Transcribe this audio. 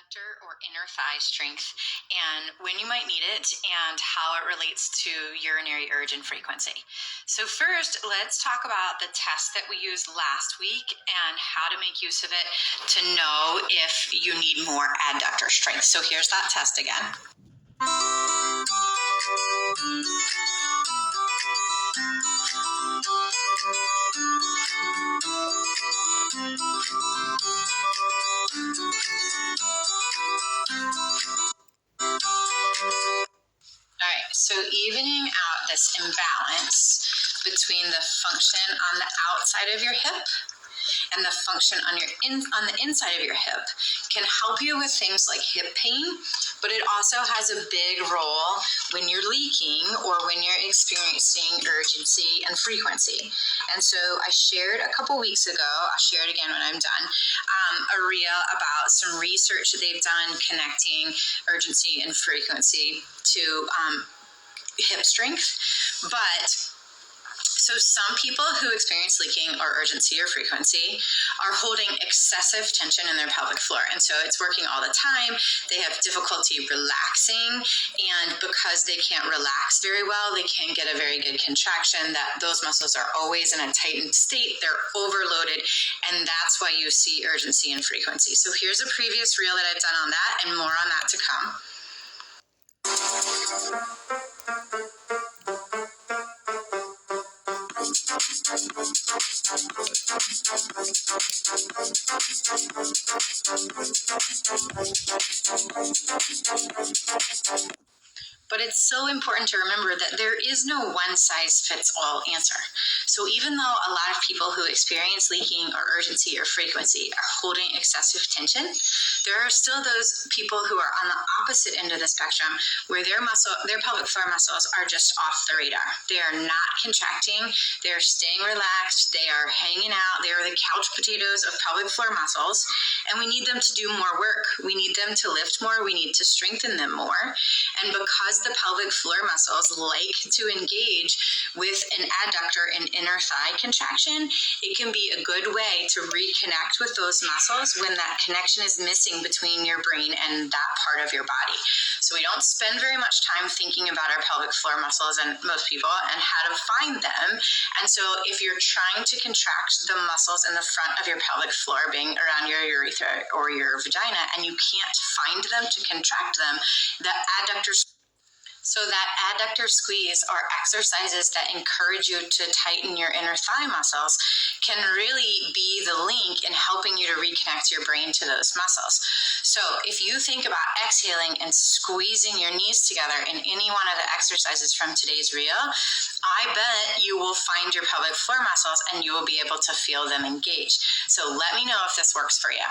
adductor or inner thigh strength and when you might need it and how it relates to urinary urge and frequency. So first, let's talk about the test that we used last week and how to make use of it to know if you need more adductor strength. So here's that test again. Alright, so evening out this imbalance between the function on the outside of your hip and the function on the inside of your hip can help you with things like hip pain, but it also has a big role when you're leaking or when you're experiencing urgency and frequency. And so I shared a couple weeks ago, I'll share it again when I'm done, a reel about some research that they've done connecting urgency and frequency to hip strength. So some people who experience leaking or urgency or frequency are holding excessive tension in their pelvic floor. And so it's working all the time. They have difficulty relaxing. And because they can't relax very well, they can't get a very good contraction. That those muscles are always in a tightened state. They're overloaded. And that's why you see urgency and frequency. So here's a previous reel that I've done on that and more on that to come. But it's so important to remember that there is no one-size-fits-all answer. So even though a lot of people who experience leaking or urgency or frequency are holding excessive tension, there are still those people who are on the opposite end of the spectrum where their pelvic floor muscles are just off the radar. They are not contracting. They are staying relaxed. They are hanging out. They are the couch potatoes of pelvic floor muscles, and we need them to do more work. We need them to lift more. We need to strengthen them more. And because the pelvic floor muscles like to engage with an adductor and inner thigh contraction, it can be a good way to reconnect with those muscles when that connection is missing between your brain and that part of your body. So we don't spend very much time thinking about our pelvic floor muscles, and most people, and how to find them. And so if you're trying to contract the muscles in the front of your pelvic floor, being around your urethra or your vagina, and you can't find them to contract them, the adductor squeeze or exercises that encourage you to tighten your inner thigh muscles can really be the link in helping you to reconnect your brain to those muscles. So if you think about exhaling and squeezing your knees together in any one of the exercises from today's reel, I bet you will find your pelvic floor muscles and you will be able to feel them engage. So let me know if this works for you.